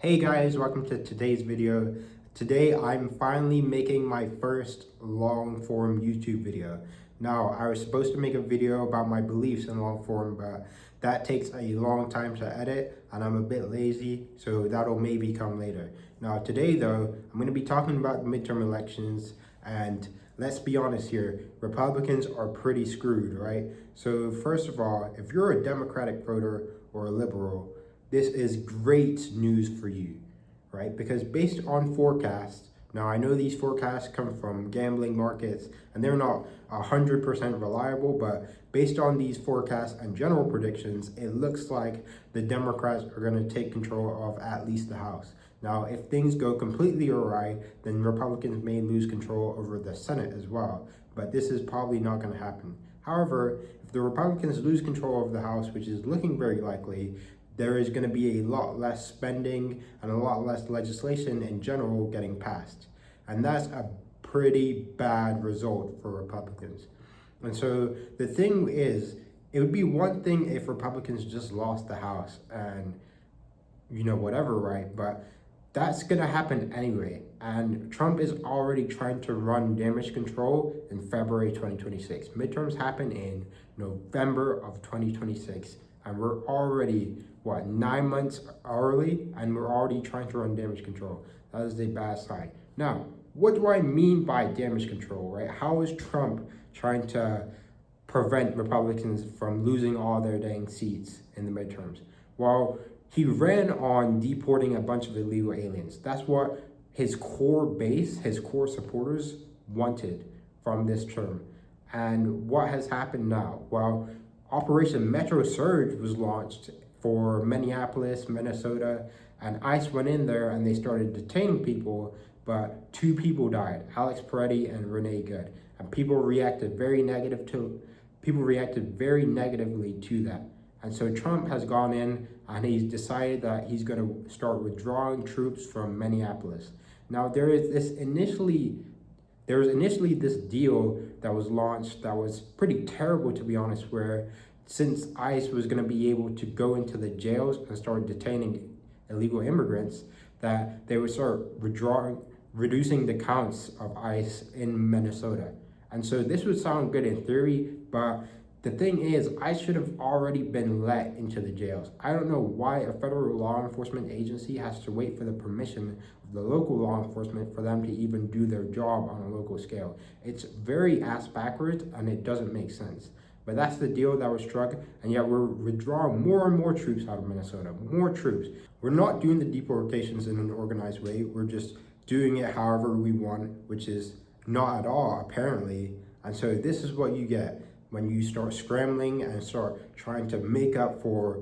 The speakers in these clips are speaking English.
Hey guys, welcome to today's video. Today I'm finally making my first long form YouTube video. Now, I was supposed to make a video about my beliefs in long form, but that takes a long time to edit and I'm a bit lazy, so that'll maybe come later. Now today though, I'm going to be talking about the midterm elections, and let's be honest here, Republicans are pretty screwed, right? So first of all, if you're a Democratic voter or a liberal, this is great news for you, right? Because based on forecasts, now I know these forecasts come from gambling markets and they're not 100% reliable, but based on these forecasts and general predictions, it looks like the Democrats are going to take control of at least the House. Now, if things go completely awry, then Republicans may lose control over the Senate as well, but this is probably not going to happen. However, if the Republicans lose control of the House, which is looking very likely, there is going to be a lot less spending and a lot less legislation in general getting passed. And that's a pretty bad result for Republicans. And so the thing is, it would be one thing if Republicans just lost the House and, whatever, right? But that's going to happen anyway. And Trump is already trying to run damage control in February 2026. Midterms happen in November of 2026. And we're already, 9 months early, and we're already trying to run damage control. That is a bad sign. Now, what do I mean by damage control, right? How is Trump trying to prevent Republicans from losing all their dang seats in the midterms? Well, he ran on deporting a bunch of illegal aliens. That's what his core base, his core supporters wanted from this term. And what has happened now? Well, Operation Metro Surge was launched for Minneapolis, Minnesota, and ICE went in there and they started detaining people, but 2 people died, Alex Peretti and Renee Good, and people reacted very negatively to that. And so Trump has gone in and he's decided that he's going to start withdrawing troops from Minneapolis. Now there was initially this deal that was launched that was pretty terrible, to be honest, where since ICE was going to be able to go into the jails and start detaining illegal immigrants, that they would start reducing the counts of ICE in Minnesota. And so this would sound good in theory, but the thing is, ICE should have already been let into the jails. I don't know why a federal law enforcement agency has to wait for the permission of the local law enforcement for them to even do their job on a local scale. It's very ass backwards and it doesn't make sense. But that's the deal that was struck, and yet we're withdrawing more and more troops out of Minnesota, more troops. We're not doing the deportations in an organized way. We're just doing it however we want, which is not at all, apparently. And so this is what you get when you start scrambling and start trying to make up for,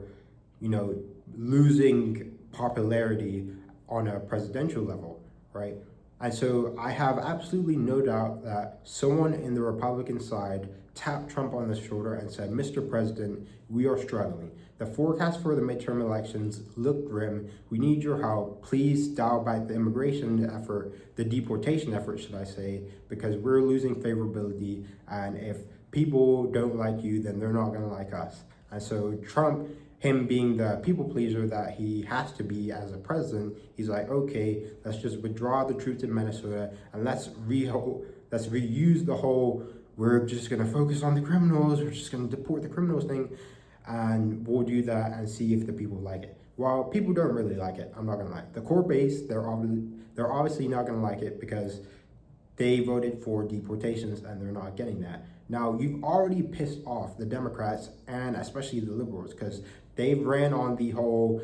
losing popularity on a presidential level, right? And so I have absolutely no doubt that someone in the Republican side tapped Trump on the shoulder and said, Mr. President, we are struggling. The forecast for the midterm elections look grim. We need your help. Please dial back the immigration effort, the deportation effort, should I say, because we're losing favorability. And if people don't like you, then they're not going to like us. And so Trump, him being the people pleaser that he has to be as a president, he's like, okay, let's just withdraw the troops in Minnesota and let's reuse the whole, we're just going to focus on the criminals, we're just going to deport the criminals thing, and we'll do that and see if the people like it. Well, people don't really like it, I'm not going to lie. The core base, they're obviously not going to like it because they voted for deportations and they're not getting that. Now, you've already pissed off the Democrats and especially the liberals because they've ran on the whole,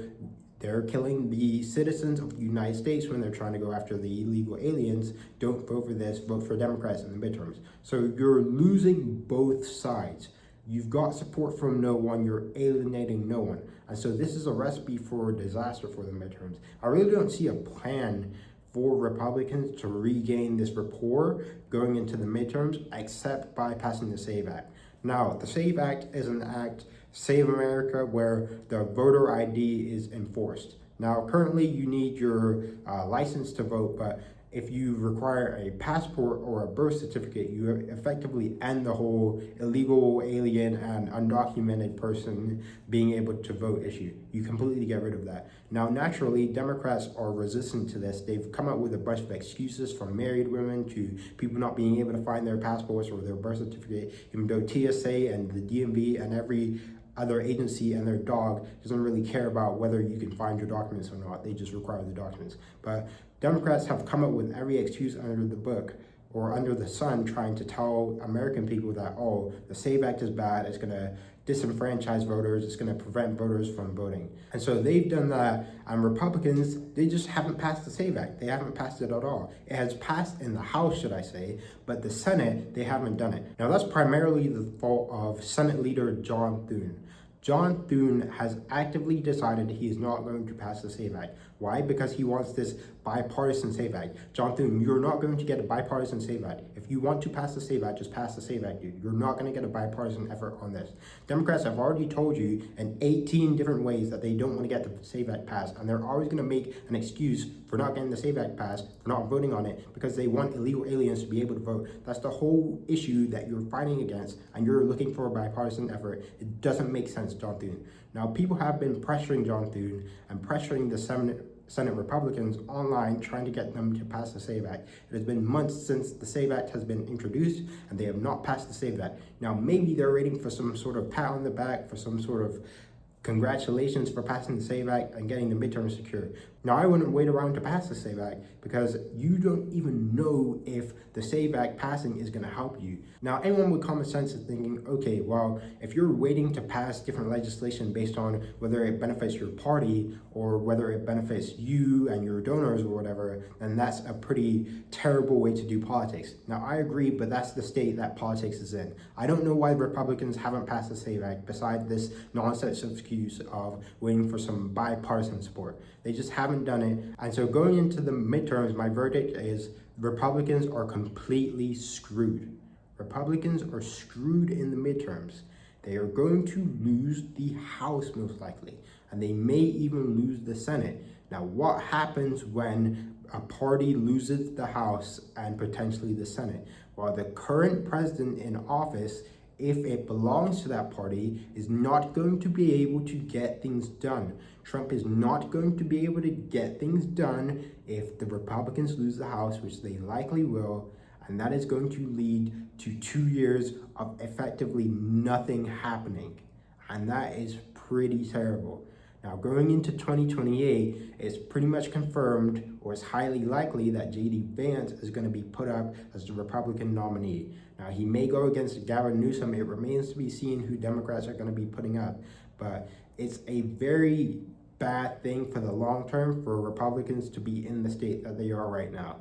they're killing the citizens of the United States when they're trying to go after the illegal aliens. Don't vote for this, vote for Democrats in the midterms. So you're losing both sides. You've got support from no one, you're alienating no one. And so this is a recipe for disaster for the midterms. I really don't see a plan for Republicans to regain this rapport going into the midterms, except by passing the SAVE Act. Now, the SAVE Act is an act, Save America, where the voter ID is enforced. Now, currently you need your license to vote, but if you require a passport or a birth certificate, you effectively end the whole illegal alien and undocumented person being able to vote issue. You completely get rid of that. Now, naturally, Democrats are resistant to this. They've come up with a bunch of excuses, from married women to people not being able to find their passports or their birth certificate, even though TSA and the DMV and every other agency and their dog doesn't really care about whether you can find your documents or not. They just require the documents. But Democrats have come up with every excuse under the book or under the sun, trying to tell American people that, oh, the SAVE Act is bad, it's gonna disenfranchise voters, it's gonna prevent voters from voting. And so they've done that, and Republicans, they just haven't passed the SAVE Act. They haven't passed it at all. It has passed in the House, should I say, but the Senate, they haven't done it. Now, that's primarily the fault of Senate Leader John Thune. John Thune has actively decided he is not going to pass the SAVE Act. Why? Because he wants this bipartisan SAVE Act. John Thune, you're not going to get a bipartisan SAVE Act. If you want to pass the SAVE Act, just pass the SAVE Act, dude. You're not going to get a bipartisan effort on this. Democrats have already told you in 18 different ways that they don't want to get the SAVE Act passed, and they're always going to make an excuse for not getting the SAVE Act passed, for not voting on it, because they want illegal aliens to be able to vote. That's the whole issue that you're fighting against, and you're looking for a bipartisan effort. It doesn't make sense, John Thune. Now, people have been pressuring John Thune and pressuring the Senate Republicans online, trying to get them to pass the SAVE Act. It has been months since the SAVE Act has been introduced, and they have not passed the SAVE Act. Now, maybe they're waiting for some sort of pat on the back, for some sort of congratulations for passing the SAVE Act and getting the midterms secured. Now, I wouldn't wait around to pass the SAVE Act, because you don't even know if the SAVE Act passing is going to help you. Now, anyone with common sense is thinking, okay, well, if you're waiting to pass different legislation based on whether it benefits your party or whether it benefits you and your donors or whatever, then that's a pretty terrible way to do politics. Now, I agree, but that's the state that politics is in. I don't know why Republicans haven't passed the SAVE Act besides this nonsense excuse of waiting for some bipartisan support. They just haven't done it. And so going into the midterms, my verdict is Republicans are completely screwed. Republicans are screwed in the midterms. They are going to lose the House most likely, and they may even lose the Senate. Now, what happens when a party loses the House and potentially the Senate? Well, the current president in office, if it belongs to that party, is not going to be able to get things done. Trump is not going to be able to get things done if the Republicans lose the House, which they likely will, and that is going to lead to 2 years of effectively nothing happening, and that is pretty terrible. Now, going into 2028, it's pretty much confirmed, or it's highly likely, that J.D. Vance is going to be put up as the Republican nominee. Now, he may go against Gavin Newsom. It remains to be seen who Democrats are going to be putting up, but it's a very bad thing for the long term for Republicans to be in the state that they are right now.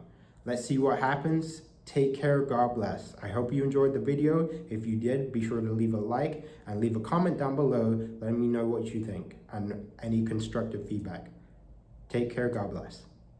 Let's see what happens. Take care. God bless. I hope you enjoyed the video. If you did, be sure to leave a like and leave a comment down below letting me know what you think and any constructive feedback. Take care. God bless.